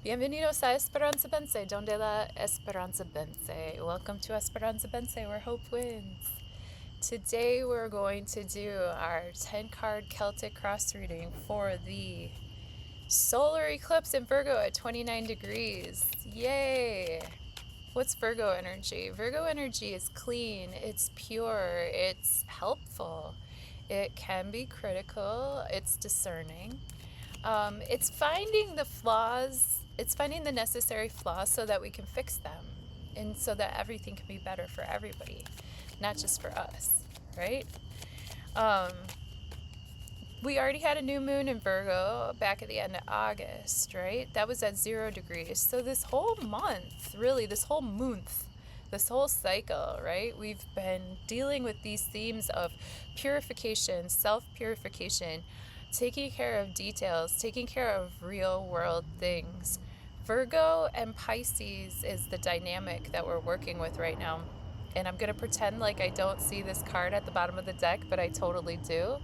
Bienvenidos a Esperanza Vence, donde la Esperanza vence. Welcome to Esperanza Vence, where hope wins. Today we're going to do our 10-card Celtic cross reading for the solar eclipse in Virgo at 29 degrees. Yay! What's Virgo energy? Virgo energy is clean, it's pure, it's helpful. It can be critical, it's discerning. It's finding the flaws, it's finding the necessary flaws so that we can fix them and so that everything can be better for everybody, not just for us, right? We already had a new moon in Virgo back at the end of August, right? That was at 0 degrees. So this whole month, really, this whole cycle, right? We've been dealing with these themes of purification, self-purification, taking care of details, taking care of real world things. Virgo and Pisces is the dynamic that we're working with right now. And I'm going to pretend like I don't see this card at the bottom of the deck, but I totally do.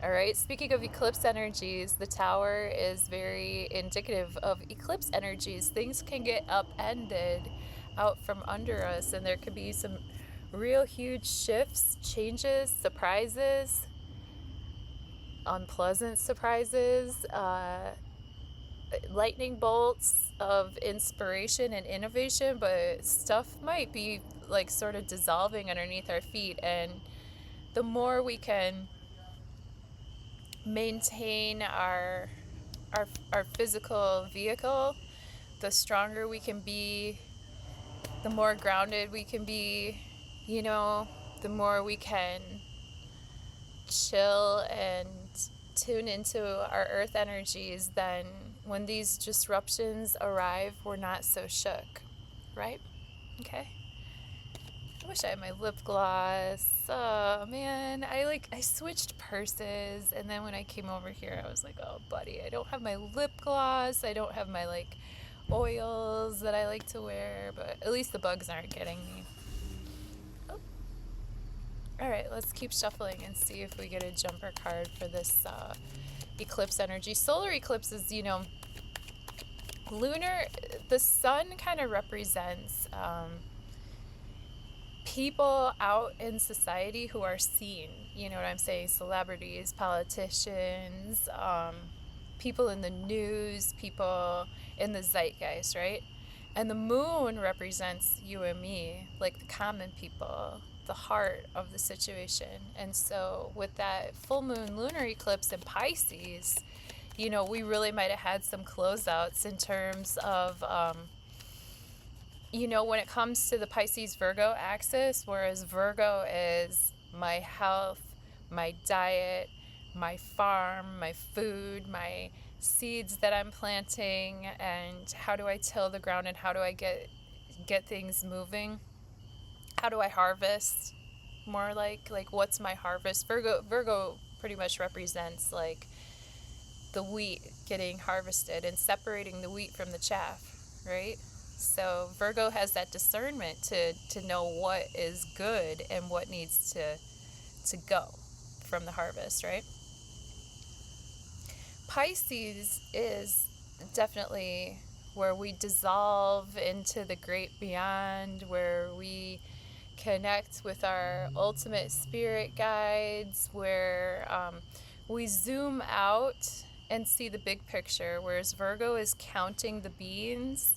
All right, speaking of eclipse energies, the tower is very indicative of eclipse energies. Things can get upended out from under us, and there could be some real huge shifts, changes, surprises, unpleasant surprises, lightning bolts of inspiration and innovation, but stuff might be like sort of dissolving underneath our feet. And the more we can maintain our physical vehicle, the stronger we can be, the more grounded we can be, you know, the more we can chill and tune into our earth energies, then when these disruptions arrive, we're not so shook, right? Okay. I wish I had my lip gloss. Oh man, I switched purses, and then when I came over here, I was like, oh buddy, I don't have my lip gloss. I don't have my like oils that I like to wear, but at least the bugs aren't getting me. Oh. All right, let's keep shuffling and see if we get a jumper card for this eclipse energy. Solar eclipses, you know, lunar, the sun kind of represents people out in society who are seen, you know what I'm saying? Celebrities, politicians, people in the news, people in the zeitgeist, right? And the moon represents you and me, like the common people, the heart of the situation. And so with that full moon lunar eclipse in Pisces, you know, we really might have had some closeouts in terms of you know, when it comes to the Pisces-Virgo axis, whereas Virgo is my health, my diet, my farm, my food, my seeds that I'm planting, and how do I till the ground and how do I get things moving? How do I harvest? More like what's my harvest? Virgo pretty much represents like the wheat getting harvested and separating the wheat from the chaff, right? So Virgo has that discernment to know what is good and what needs to go from the harvest, right? Pisces is definitely where we dissolve into the great beyond, where we connect with our ultimate spirit guides, where we zoom out and see the big picture, whereas Virgo is counting the beans.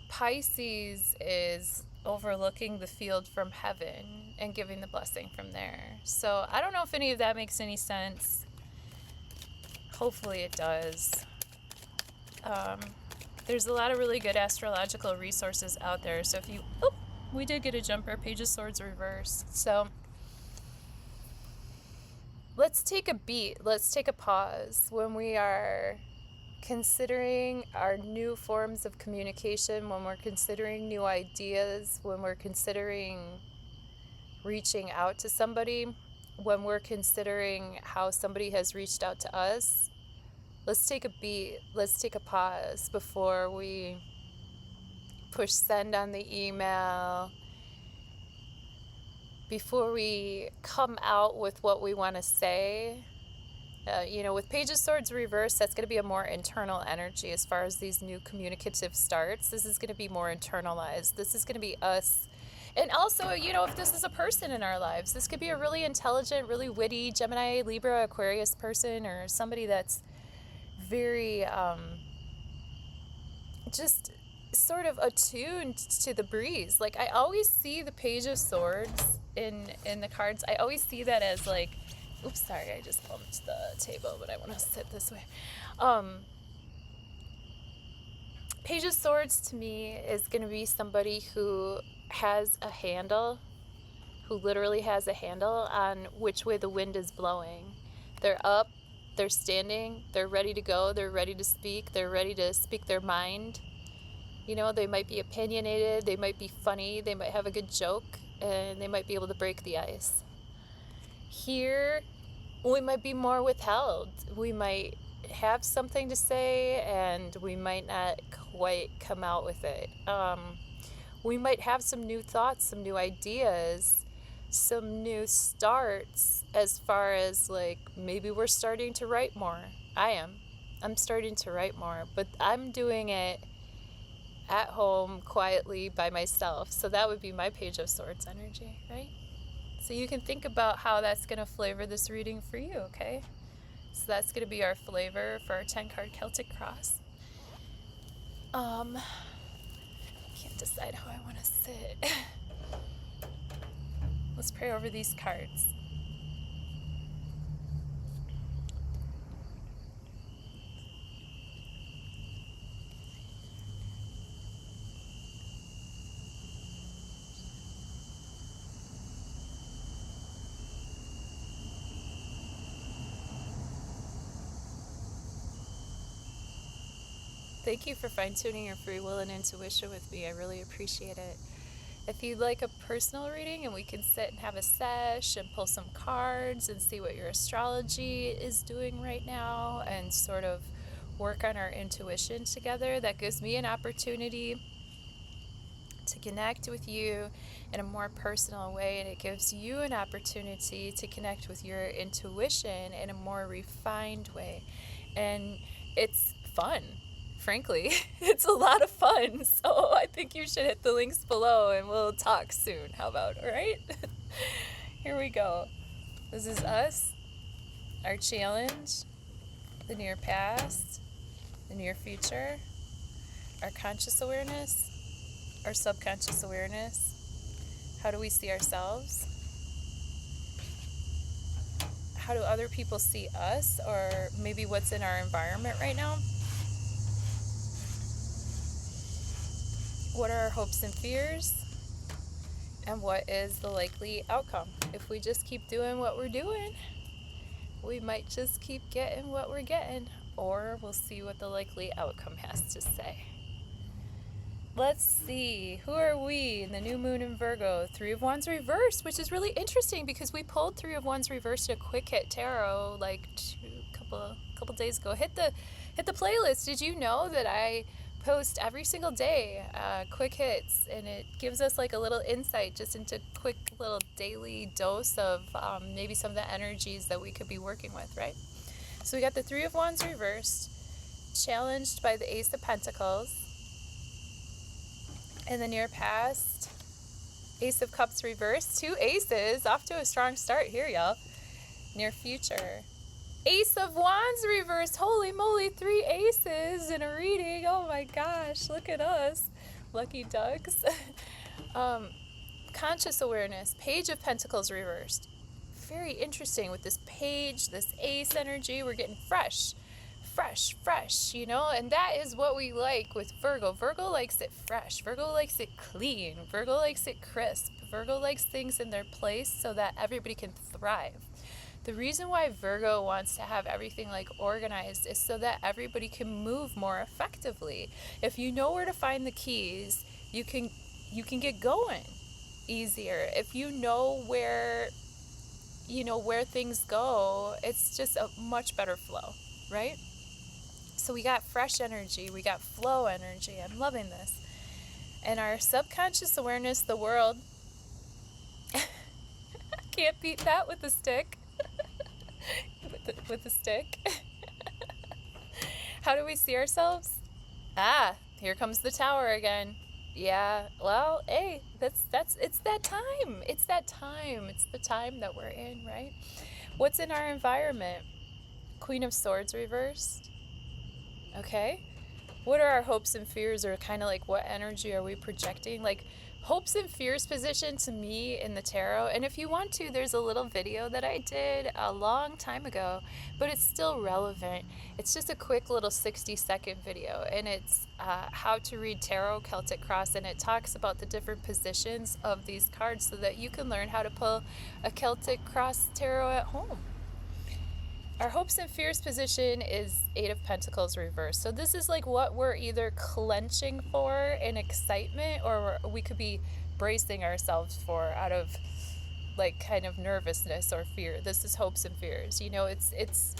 Pisces is overlooking the field from heaven and giving the blessing from there. So I don't know if any of that makes any sense. Hopefully it does. There's a lot of really good astrological resources out there. So if you... Oh, we did get a jumper. Page of Swords reversed. So let's take a beat. Let's take a pause when we are considering our new forms of communication, when we're considering new ideas, when we're considering reaching out to somebody, when we're considering how somebody has reached out to us. Let's take a beat, let's take a pause before we push send on the email, before we come out with what we want to say. You know, with Page of Swords reversed, that's going to be a more internal energy as far as these new communicative starts. This is going to be more internalized. This is going to be us. And also, you know, if this is a person in our lives, this could be a really intelligent, really witty Gemini, Libra, Aquarius person, or somebody that's very just sort of attuned to the breeze. Like, I always see the Page of Swords in the cards. I always see that as like, oops, sorry, I just bumped the table, but I want to sit this way. Page of Swords to me is going to be somebody who has a handle, who literally has a handle on which way the wind is blowing. They're up, they're standing, they're ready to go, they're ready to speak their mind. You know, they might be opinionated, they might be funny, they might have a good joke, and they might be able to break the ice. Here, we might be more withheld. We might have something to say, and we might not quite come out with it. We might have some new thoughts, some new ideas, some new starts as far as like maybe we're starting to write more. I'm starting to write more, but I'm doing it at home quietly by myself. So that would be my Page of Swords energy, right? So you can think about how that's going to flavor this reading for you, okay? So that's going to be our flavor for our 10-card Celtic cross. Can't decide how I want to sit. Let's pray over these cards. Thank you for fine-tuning your free will and intuition with me. I really appreciate it. If you'd like a personal reading and we can sit and have a sesh and pull some cards and see what your astrology is doing right now and sort of work on our intuition together, that gives me an opportunity to connect with you in a more personal way, and it gives you an opportunity to connect with your intuition in a more refined way. And it's fun. Frankly, it's a lot of fun, so I think you should hit the links below and we'll talk soon. How about, all right? Here we go. This is us, our challenge, the near past, the near future, our conscious awareness, our subconscious awareness. How do we see ourselves? How do other people see us, or maybe what's in our environment right now? What are our hopes and fears? And what is the likely outcome? If we just keep doing what we're doing, we might just keep getting what we're getting, or we'll see what the likely outcome has to say. Let's see, who are we in the new moon in Virgo? Three of Wands reversed, which is really interesting because we pulled Three of Wands reversed at Quick Hit Tarot like a couple days ago. Hit the playlist. Did you know that I post every single day quick hits, and it gives us like a little insight just into quick little daily dose of maybe some of the energies that we could be working with, right? So we got the Three of Wands reversed, challenged by the Ace of Pentacles. In the near past, Ace of Cups reversed, two aces, off to a strong start here, y'all. Near future, Ace of Wands reversed. Holy moly, 3 aces in a reading. Oh my gosh, look at us. Lucky ducks. Conscious awareness, Page of Pentacles reversed. Very interesting with this page, this ace energy. We're getting fresh, you know, and that is what we like with Virgo. Virgo likes it fresh. Virgo likes it clean. Virgo likes it crisp. Virgo likes things in their place so that everybody can thrive. The reason why Virgo wants to have everything like organized is so that everybody can move more effectively. If you know where to find the keys, you can get going easier. If you know where things go, it's just a much better flow, right? So we got fresh energy, we got flow energy. I'm loving this. And our subconscious awareness, the world, can't beat that with a stick. with the stick. How do we see ourselves? Here comes the tower again. Yeah, well, hey, it's that time. It's that time. It's the time that we're in, right? What's in our environment? Queen of Swords reversed. Okay. What are our hopes and fears, or kind of like what energy are we projecting? Like hopes and fears position to me in the tarot. And if you want to, there's a little video that I did a long time ago, but it's still relevant. It's just a quick little 60-second video, and it's how to read tarot Celtic Cross, and it talks about the different positions of these cards so that you can learn how to pull a Celtic Cross tarot at home. Our hopes and fears position is Eight of Pentacles reversed. So this is like what we're either clenching for in excitement, or we could be bracing ourselves for out of like kind of nervousness or fear. This is hopes and fears. You know, it's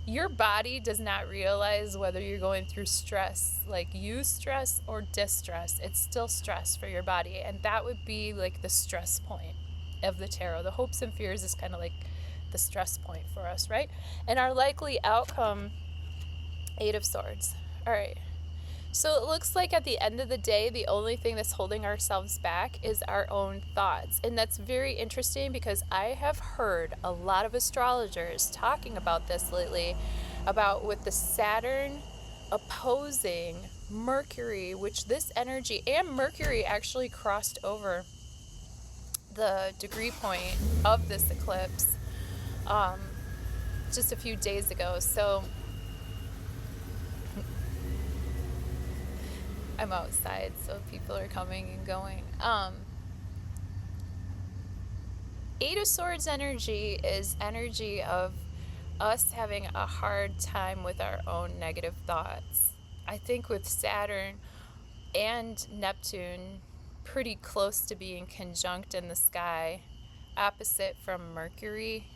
your body does not realize whether you're going through stress, like eustress or distress. It's still stress for your body, and that would be like the stress point of the tarot. The hopes and fears is kind of like the stress point for us, right? And our likely outcome, Eight of Swords. All right. So it looks like at the end of the day, the only thing that's holding ourselves back is our own thoughts. And that's very interesting because I have heard a lot of astrologers talking about this lately, about with the Saturn opposing Mercury, which this energy, and Mercury actually crossed over the degree point of this eclipse just a few days ago. So I'm outside, so people are coming and going. Eight of Swords energy is energy of us having a hard time with our own negative thoughts. I think with Saturn and Neptune pretty close to being conjunct in the sky, opposite from Mercury,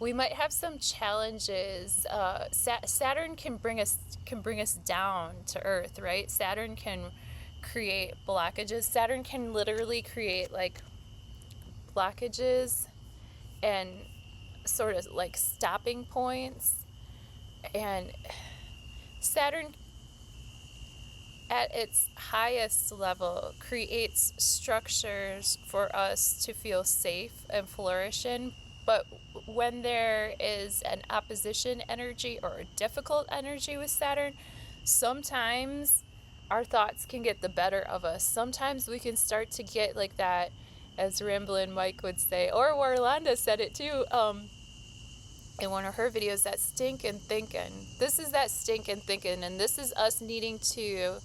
we might have some challenges. Saturn can bring us down to earth, right? Saturn can create blockages. Saturn can literally create like blockages and sort of like stopping points. And Saturn at its highest level creates structures for us to feel safe and flourish in. But when there is an opposition energy or a difficult energy with Saturn, sometimes our thoughts can get the better of us. Sometimes we can start to get like that, as Ramblin' Mike would say, or Warlanda said it too, in one of her videos, that stinkin' thinking. This is that stinkin' thinking, and this is us needing to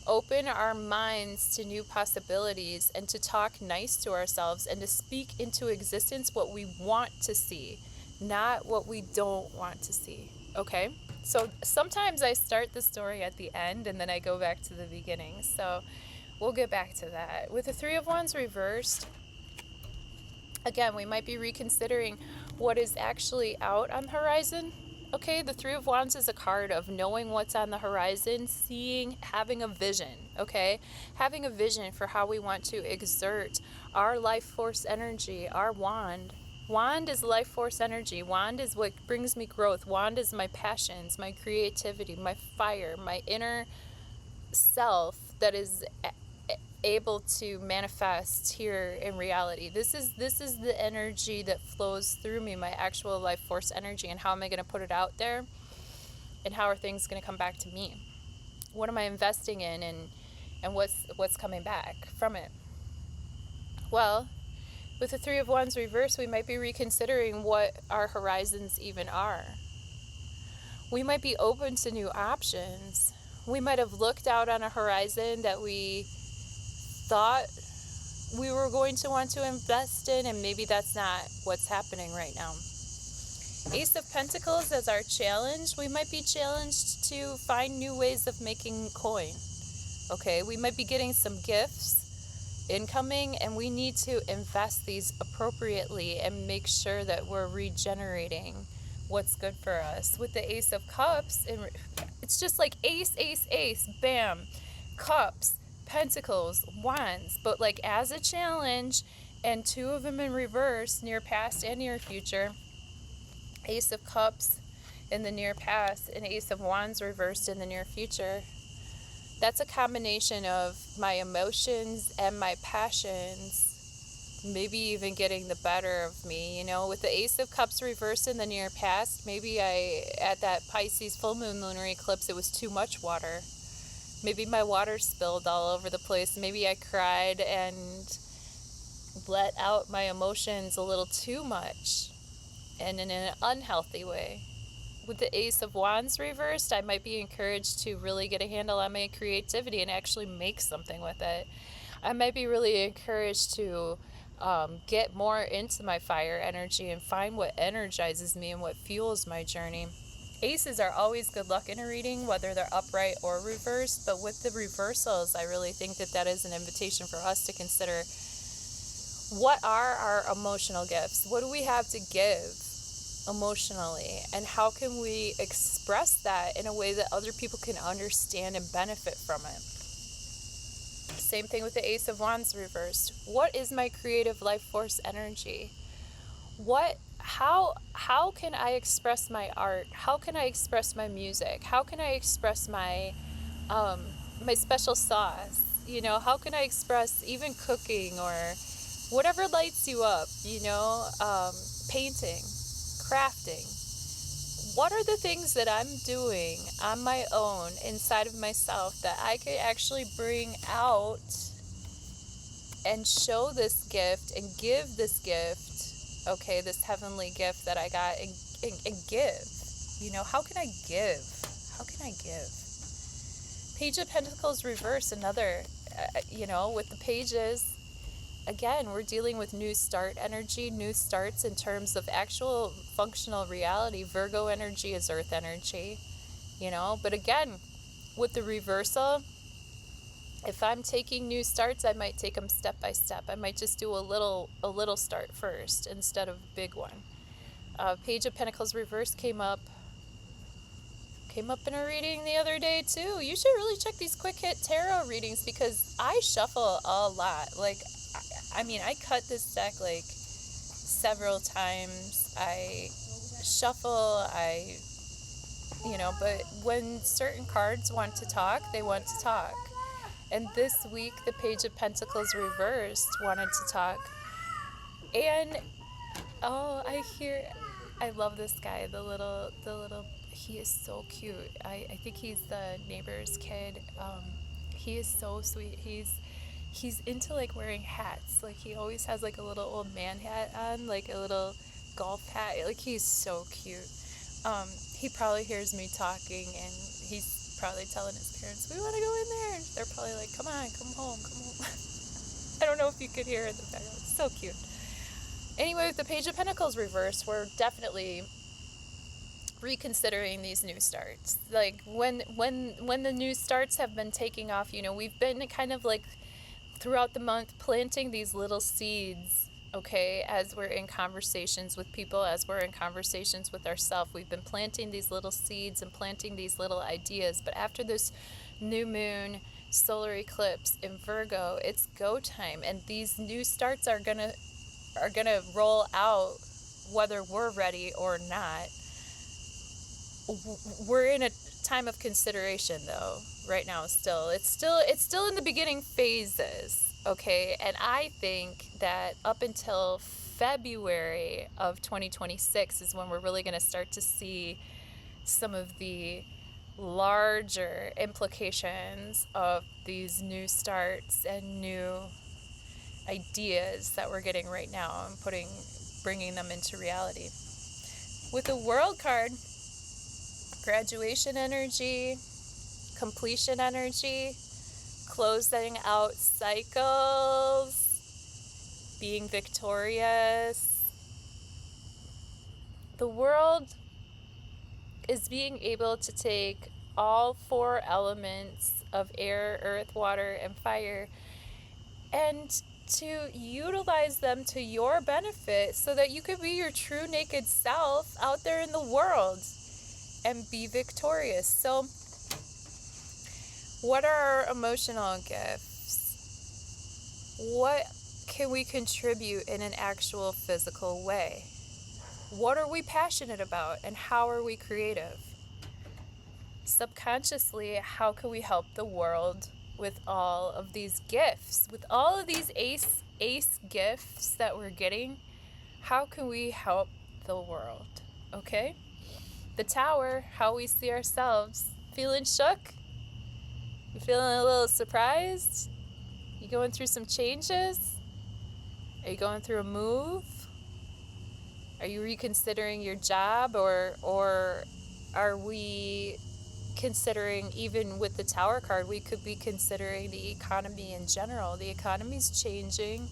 open our minds to new possibilities and to talk nice to ourselves and to speak into existence what we want to see, not what we don't want to see. Okay? So sometimes I start the story at the end and then I go back to the beginning. So we'll get back to that. With the Three of Wands reversed, again, we might be reconsidering what is actually out on the horizon. Okay, the Three of Wands is a card of knowing what's on the horizon, seeing, having a vision, okay? Having a vision for how we want to exert our life force energy, our wand. Wand is life force energy. Wand is what brings me growth. Wand is my passions, my creativity, my fire, my inner self that is able to manifest here in reality. This is the energy that flows through me, my actual life force energy. And how am I going to put it out there? And how are things going to come back to me? What am I investing in, and what's coming back from it? Well, with the Three of Wands reversed, we might be reconsidering what our horizons even are. We might be open to new options. We might have looked out on a horizon that we thought we were going to want to invest in, and maybe that's not what's happening right now. Ace of Pentacles as our challenge. We might be challenged to find new ways of making coin. Okay, we might be getting some gifts incoming, and we need to invest these appropriately and make sure that we're regenerating what's good for us. With the Ace of Cups, it's just like ace, ace, ace, bam, cups, pentacles, wands, but like as a challenge, and two of them in reverse, near past and near future. Ace of Cups in the near past and Ace of Wands reversed in the near future. That's a combination of my emotions and my passions, maybe even getting the better of me. You know, with the Ace of Cups reversed in the near past, maybe at that Pisces full moon lunar eclipse, it was too much water. Maybe my water spilled all over the place. Maybe I cried and let out my emotions a little too much and in an unhealthy way. With the Ace of Wands reversed, I might be encouraged to really get a handle on my creativity and actually make something with it. I might be really encouraged to get more into my fire energy and find what energizes me and what fuels my journey. Aces are always good luck in a reading, whether they're upright or reversed, but with the reversals, I really think that is an invitation for us to consider, what are our emotional gifts? What do we have to give emotionally, and how can we express that in a way that other people can understand and benefit from it? Same thing with the Ace of Wands reversed. What is my creative life force energy? How can I express my art? How can I express my music? How can I express my my special sauce? You know, how can I express even cooking or whatever lights you up, you know, painting, crafting. What are the things that I'm doing on my own inside of myself that I could actually bring out and show this gift and give this gift, okay, this heavenly gift that I got, and give? You know, how can I give? How can I give? Page of Pentacles reverse, another, you know, with the pages. Again, we're dealing with new start energy, new starts in terms of actual functional reality. Virgo energy is earth energy, you know. But again, with the reversal, if I'm taking new starts, I might take them step by step. I might just do a little start first instead of a big one. Page of Pentacles reverse came up in a reading the other day too. You should really check these quick hit tarot readings because I shuffle a lot. Like, I mean, I cut this deck like several times. I shuffle, you know, but when certain cards want to talk, they want to talk. And this week, the Page of Pentacles reversed wanted to talk. And, oh, I love this guy, the little, he is so cute. I think he's the neighbor's kid. He is so sweet. He's into like wearing hats. Like he always has like a little old man hat on, like a little golf hat. Like he's so cute. He probably hears me talking and he's probably telling his parents, we want to go in there. And they're probably like, come on, come home. I don't know if you could hear it in the background. It's so cute. Anyway, with the Page of Pentacles reversed, we're definitely reconsidering these new starts. Like when the new starts have been taking off, you know, we've been kind of like throughout the month planting these little seeds, okay, as we're in conversations with people, as we're in conversations with ourselves. We've been planting these little seeds and planting these little ideas. But after this new moon solar eclipse in Virgo, it's go time, and these new starts are gonna roll out whether we're ready or not. We're in a time of consideration though right now. It's still in the beginning phases, okay? And I think that up until February of 2026 is when we're really going to start to see some of the larger implications of these new starts and new ideas that we're getting right now and bringing them into reality. With the World card, graduation energy, completion energy, closing out cycles, being victorious. The World is being able to take all four elements of air, earth, water, and fire and to utilize them to your benefit so that you could be your true naked self out there in the world and be victorious. So what are our emotional gifts? What can we contribute in an actual physical way? What are we passionate about, and how are we creative? Subconsciously, how can we help the world with all of these gifts, with all of these ace gifts that we're getting? How can we help the world? Okay? The Tower, how we see ourselves. Feeling shook? You feeling a little surprised? You going through some changes? Are you going through a move? Are you reconsidering your job, or are we considering, even with the Tower card, we could be considering the economy in general. The economy's changing.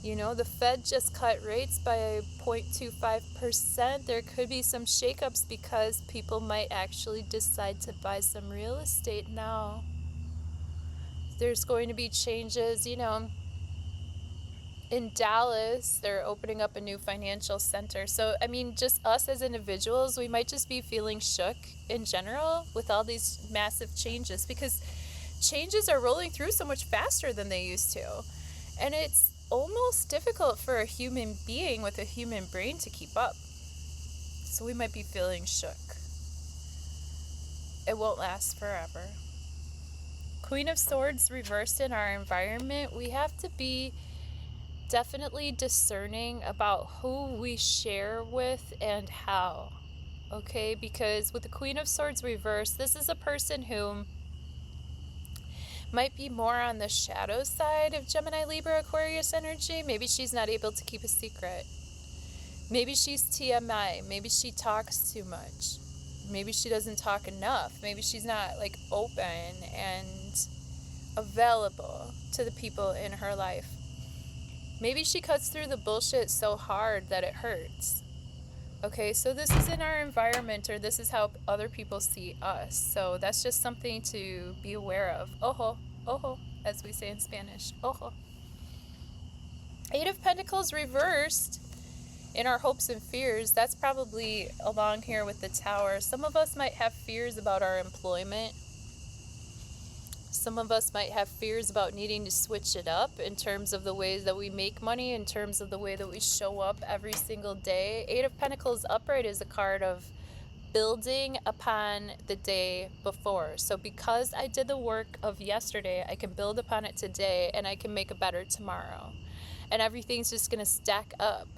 You know, the Fed just cut rates by 0.25%. There could be some shakeups because people might actually decide to buy some real estate now. There's going to be changes, you know. In Dallas, they're opening up a new financial center. So, I mean, just us as individuals, we might just be feeling shook in general with all these massive changes, because changes are rolling through so much faster than they used to. And it's almost difficult for a human being with a human brain to keep up. So we might be feeling shook. It won't last forever. Queen of Swords reversed in our environment. We have to be definitely discerning about who we share with and how. Okay, because with the Queen of Swords reversed, this is a person who might be more on the shadow side of Gemini, Libra, Aquarius energy. Maybe she's not able to keep a secret. Maybe she's TMI. Maybe she talks too much. Maybe she doesn't talk enough. Maybe she's not like open and available to the people in her life. Maybe she cuts through the bullshit so hard that it hurts. Okay, so this is in our environment, or this is how other people see us. So that's just something to be aware of. Ojo, ojo, as we say in Spanish. Ojo. Eight of Pentacles reversed in our hopes and fears. That's probably along here with the Tower. Some of us might have fears about our employment. Some of us might have fears about needing to switch it up in terms of the ways that we make money, in terms of the way that we show up every single day. Eight of Pentacles upright is a card of building upon the day before. So because I did the work of yesterday, I can build upon it today, and I can make a better tomorrow. And everything's just going to stack up.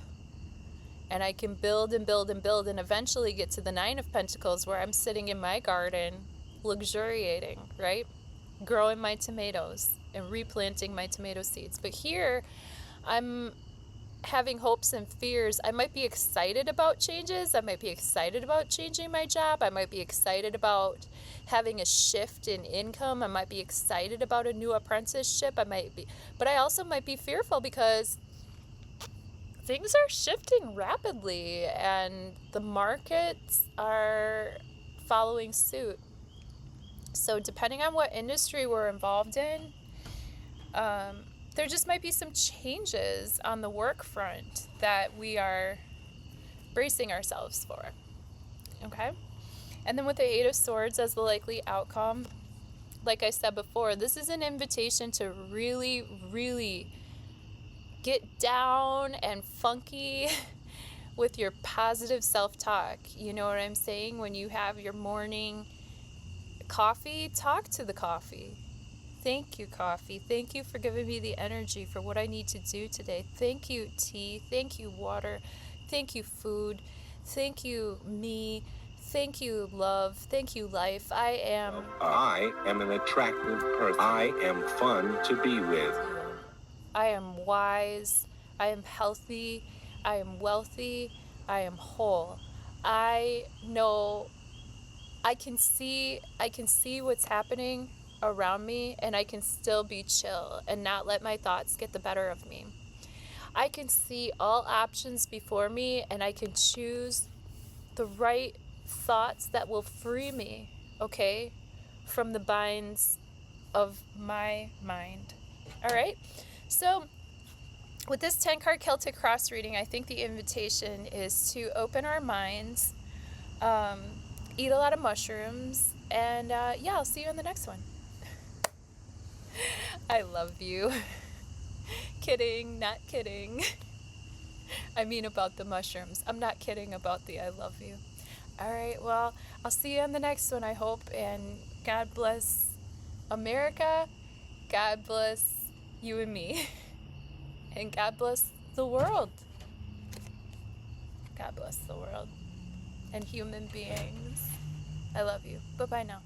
And I can build and build and build, and eventually get to the Nine of Pentacles, where I'm sitting in my garden, luxuriating, right? Growing my tomatoes and replanting my tomato seeds. But here, I'm having hopes and fears. I might be excited about changes. I might be excited about changing my job. I might be excited about having a shift in income. I might be excited about a new apprenticeship. But I also might be fearful because things are shifting rapidly and the markets are following suit. So depending on what industry we're involved in, there just might be some changes on the work front that we are bracing ourselves for. Okay? And then with the Eight of Swords as the likely outcome, like I said before, this is an invitation to really, really get down and funky with your positive self-talk. You know what I'm saying? When you have your morning coffee, talk to the coffee. Thank you, coffee. Thank you for giving me the energy for what I need to do today. Thank you, tea. Thank you, water. Thank you, food. Thank you, me. Thank you, love. Thank you, life. I am an attractive person. I am fun to be with. I am wise. I am healthy. I am wealthy. I am whole. I know I can see what's happening around me, and I can still be chill and not let my thoughts get the better of me. I can see all options before me, and I can choose the right thoughts that will free me, okay, from the binds of my mind. All right? So with this 10-card Celtic cross reading, I think the invitation is to open our minds, eat a lot of mushrooms, and yeah, I'll see you in the next one. I love you. Kidding, not kidding. I mean about the mushrooms. I'm not kidding about the I love you. All right, well, I'll see you on the next one, I hope. And God bless America. God bless you and me. And God bless the world. God bless the world and human beings. I love you. Bye-bye now.